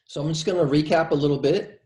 So I'm just going to recap a little bit.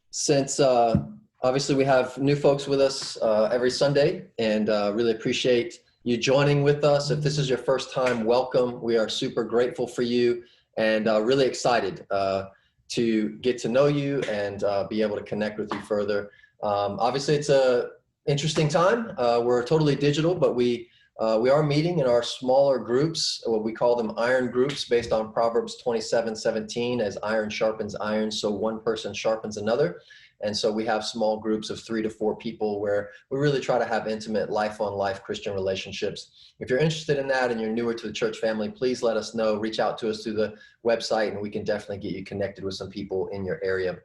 Since obviously we have new folks with us every Sunday, and really appreciate you joining with us. If this is your first time, welcome. We are super grateful for you and really excited to get to know you and be able to connect with you further. Obviously, it's a interesting time. We're totally digital, but we are meeting in our smaller groups, what we call them iron groups, based on Proverbs 27:17, as iron sharpens iron, so one person sharpens another. And so we have small groups of 3 to 4 people where we really try to have intimate life-on-life Christian relationships. If you're interested in that and you're newer to the church family, please let us know. Reach out to us through the website and we can definitely get you connected with some people in your area.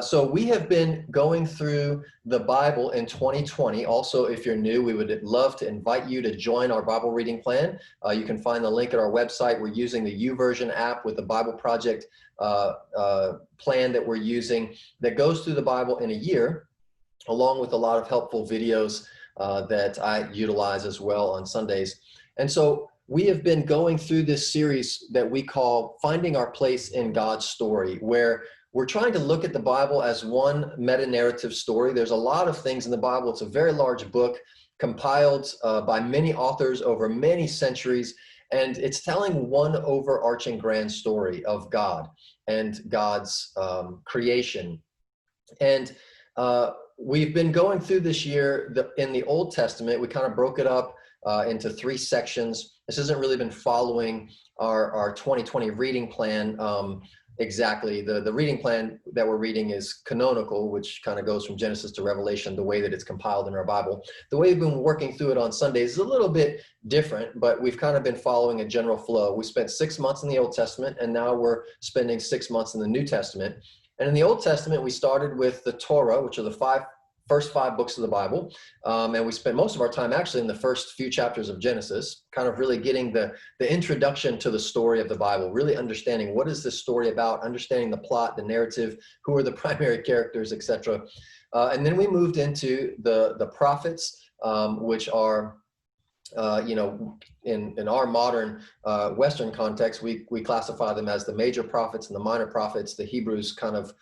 So we have been going through the Bible in 2020. Also, if you're new, we would love to invite you to join our Bible reading plan. You can find the link at our website. We're using the YouVersion app with the Bible Project plan that we're using that goes through the Bible in a year, along with a lot of helpful videos that I utilize as well on Sundays. And so we have been going through this series that we call Finding Our Place in God's Story, where we're trying to look at the Bible as one meta-narrative story. There's a lot of things in the Bible. It's a very large book compiled by many authors over many centuries, and it's telling one overarching grand story of God and God's creation. And we've been going through this year in the Old Testament. We kind of broke it up into 3 sections. This hasn't really been following our 2020 reading plan exactly. The reading plan that we're reading is canonical, which kind of goes from Genesis to Revelation, the way that it's compiled in our Bible. The way we've been working through it on Sundays is a little bit different, but we've kind of been following a general flow. We spent 6 months in the Old Testament, and now we're spending 6 months in the New Testament. And in the Old Testament, we started with the Torah, which are the first 5 books of the Bible. And we spent most of our time actually in the first few chapters of Genesis, kind of really getting the introduction to the story of the Bible, really understanding what is this story about, understanding the plot, the narrative, who are the primary characters, etc. And then we moved into the prophets, which are in our modern Western context, we classify them as the major prophets and the minor prophets. The Hebrews kind of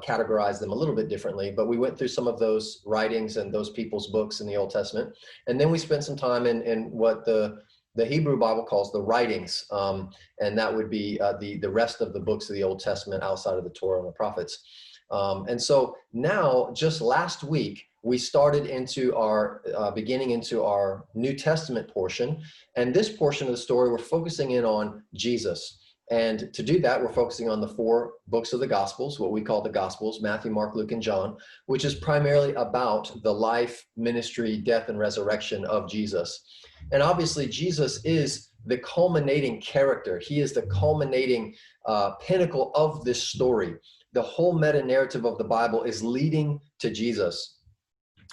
categorize them a little bit differently, but we went through some of those writings and those people's books in the Old Testament. And then we spent some time in what the Hebrew Bible calls the writings, and that would be the rest of the books of the Old Testament outside of the Torah and the prophets. And so now, just last week, we started into our, beginning into our New Testament portion. And this portion of the story, we're focusing in on Jesus. And to do that, we're focusing on the 4 books of the Gospels, what we call the Gospels, Matthew, Mark, Luke, and John, which is primarily about the life, ministry, death, and resurrection of Jesus. And obviously, Jesus is the culminating character. He is the culminating pinnacle of this story. The whole meta-narrative of the Bible is leading to Jesus.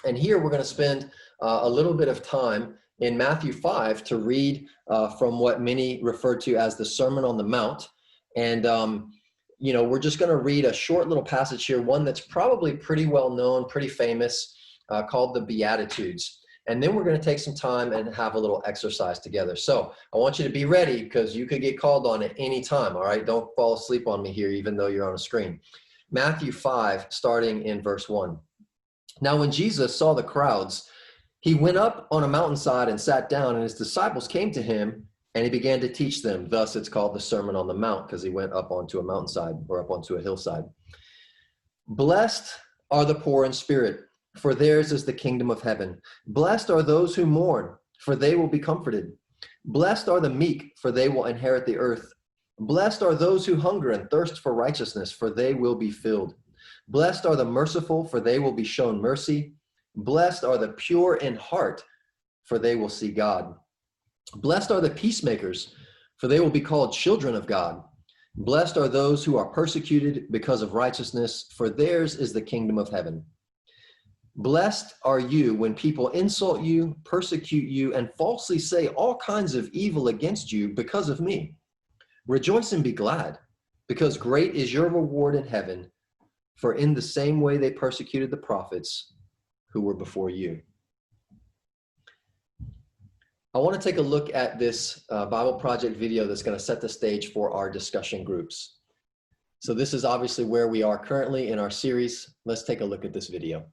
And here we're going to spend a little bit of time in Matthew 5 to read from what many refer to as the Sermon on the Mount. And, we're just going to read a short little passage here, one that's probably pretty well known, pretty famous, called the Beatitudes. And then we're going to take some time and have a little exercise together. So I want you to be ready because you could get called on at any time, all right? Don't fall asleep on me here, even though you're on a screen. Matthew 5, starting in verse 1. Now, when Jesus saw the crowds, he went up on a mountainside and sat down, and his disciples came to him, and he began to teach them. Thus, it's called the Sermon on the Mount, because he went up onto a mountainside or up onto a hillside. Blessed are the poor in spirit, for theirs is the kingdom of heaven. Blessed are those who mourn, for they will be comforted. Blessed are the meek, for they will inherit the earth. Blessed are those who hunger and thirst for righteousness, for they will be filled. Blessed are the merciful, for they will be shown mercy. Blessed are the pure in heart, for they will see God. Blessed are the peacemakers, for they will be called children of God. Blessed are those who are persecuted because of righteousness, for theirs is the kingdom of heaven. Blessed are you when people insult you, persecute you, and falsely say all kinds of evil against you because of me. Rejoice and be glad, because great is your reward in heaven. For in the same way they persecuted the prophets who were before you. I want to take a look at this Bible Project video that's going to set the stage for our discussion groups. So this is obviously where we are currently in our series. Let's take a look at this video.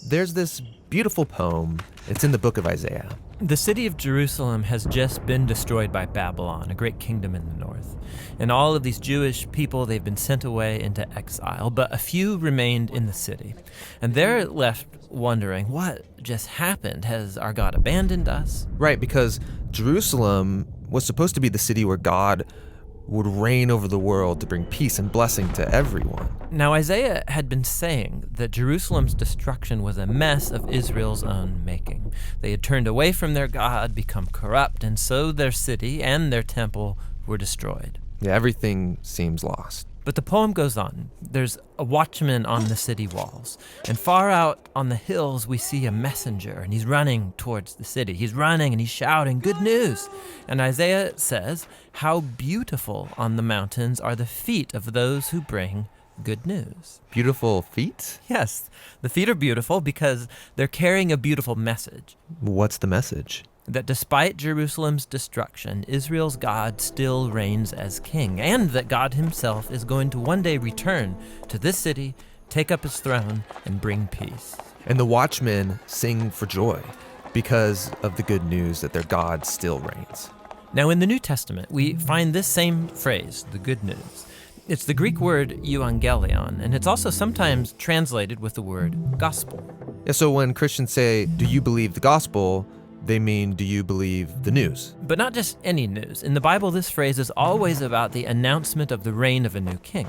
There's this beautiful poem. It's in the book of Isaiah. The city of Jerusalem has just been destroyed by Babylon, a great kingdom in the north. And all of these Jewish people, they've been sent away into exile, but a few remained in the city. And they're left wondering, what just happened? Has our God abandoned us? Right, because Jerusalem was supposed to be the city where God would reign over the world to bring peace and blessing to everyone. Now, Isaiah had been saying that Jerusalem's destruction was a mess of Israel's own making. They had turned away from their God, become corrupt, and so their city and their temple were destroyed. Yeah, everything seems lost. But the poem goes on. There's a watchman on the city walls. And far out on the hills, we see a messenger, and he's running towards the city. He's running and he's shouting, "Good news!" And Isaiah says, "How beautiful on the mountains are the feet of those who bring good news." Beautiful feet? Yes, the feet are beautiful because they're carrying a beautiful message. What's the message? That despite Jerusalem's destruction, Israel's God still reigns as king, and that God himself is going to one day return to this city, take up his throne, and bring peace. And the watchmen sing for joy because of the good news that their God still reigns. Now, in the New Testament, we find this same phrase, the good news. It's the Greek word euangelion, and it's also sometimes translated with the word gospel. Yeah, so when Christians say, "Do you believe the gospel?" they mean, do you believe the news? But not just any news. In the Bible, this phrase is always about the announcement of the reign of a new king.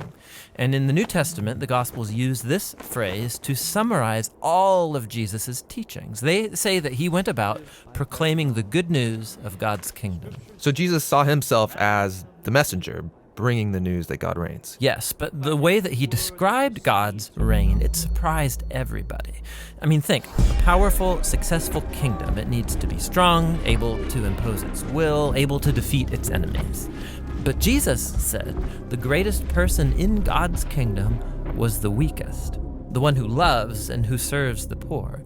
And in the New Testament, the Gospels use this phrase to summarize all of Jesus' teachings. They say that he went about proclaiming the good news of God's kingdom. So Jesus saw himself as the messenger, bringing the news that God reigns. Yes, but the way that he described God's reign, it surprised everybody. I mean, think, a powerful, successful kingdom. It needs to be strong, able to impose its will, able to defeat its enemies. But Jesus said the greatest person in God's kingdom was the weakest, the one who loves and who serves the poor.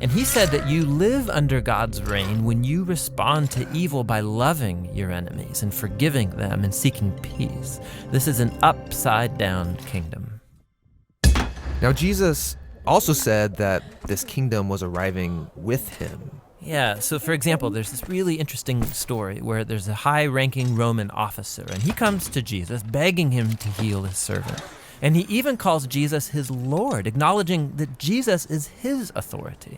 And he said that you live under God's reign when you respond to evil by loving your enemies and forgiving them and seeking peace. This is an upside-down kingdom. Now, Jesus also said that this kingdom was arriving with him. Yeah, so for example, there's this really interesting story where there's a high-ranking Roman officer, and he comes to Jesus begging him to heal his servant. And he even calls Jesus his Lord, acknowledging that Jesus is his authority.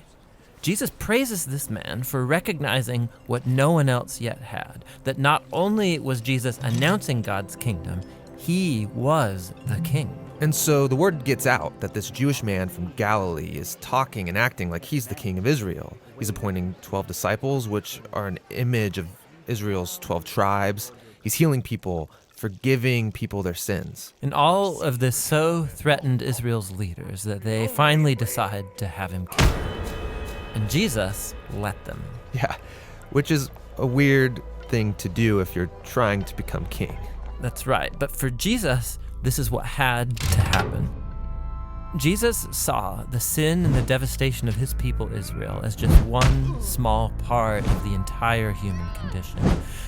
Jesus praises this man for recognizing what no one else yet had, that not only was Jesus announcing God's kingdom, he was the king. And so the word gets out that this Jewish man from Galilee is talking and acting like he's the king of Israel. He's appointing 12 disciples, which are an image of Israel's 12 tribes. He's healing people, forgiving people their sins. And all of this so threatened Israel's leaders that they finally decide to have him killed. And Jesus let them. Yeah, which is a weird thing to do if you're trying to become king. That's right. But for Jesus, this is what had to happen. Jesus saw the sin and the devastation of his people Israel as just one small part of the entire human condition.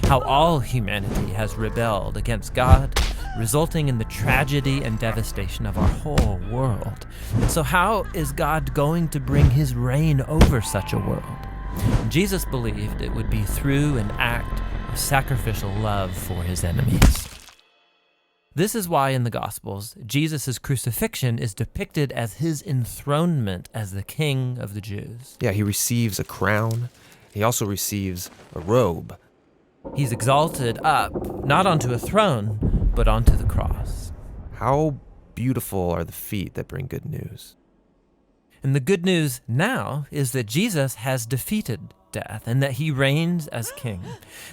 How all humanity has rebelled against God, resulting in the tragedy and devastation of our whole world. And so how is God going to bring his reign over such a world? Jesus believed it would be through an act of sacrificial love for his enemies. This is why in the Gospels, Jesus' crucifixion is depicted as his enthronement as the King of the Jews. Yeah, he receives a crown. He also receives a robe. He's exalted up, not onto a throne, but onto the cross. How beautiful are the feet that bring good news. And the good news now is that Jesus has defeated death and that he reigns as king,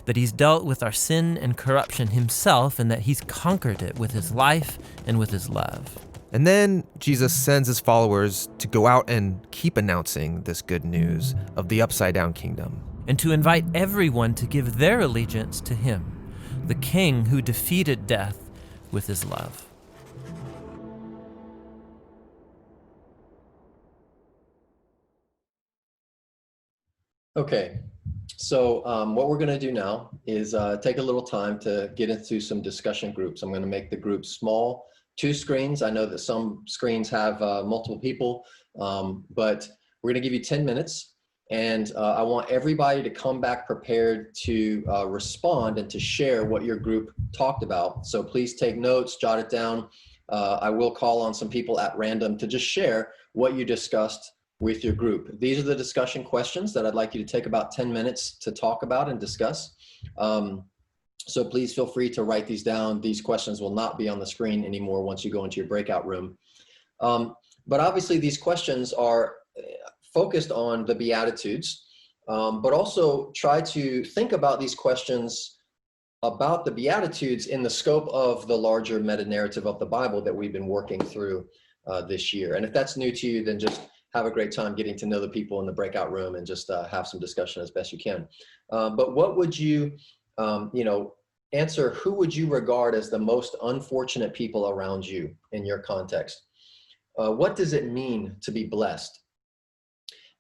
that he's dealt with our sin and corruption himself and that he's conquered it with his life and with his love. And then Jesus sends his followers to go out and keep announcing this good news of the upside-down kingdom. And to invite everyone to give their allegiance to him, the king who defeated death with his love. Okay, So what we're going to do now is take a little time to get into some discussion groups. I'm going to make the groups small, 2 screens. I know that some screens have multiple people, but we're going to give you 10 minutes. And I want everybody to come back prepared to respond and to share what your group talked about. So please take notes, jot it down. I will call on some people at random to just share what you discussed with your group. These are the discussion questions that I'd like you to take about 10 minutes to talk about and discuss. So please feel free to write these down. These questions will not be on the screen anymore once you go into your breakout room. But obviously these questions are focused on the Beatitudes, but also try to think about these questions about the Beatitudes in the scope of the larger meta-narrative of the Bible that we've been working through this year. And if that's new to you, then just have a great time getting to know the people in the breakout room and just have some discussion as best you can. But what would you, answer, who would you regard as the most unfortunate people around you in your context? What does it mean to be blessed?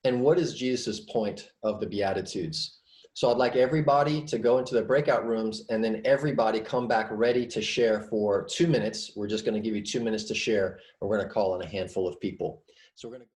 And what is Jesus's point of the Beatitudes? So I'd like everybody to go into the breakout rooms and then everybody come back ready to share for 2 minutes. We're just going to give you 2 minutes to share, and we're going to call on a handful of people. So we're going to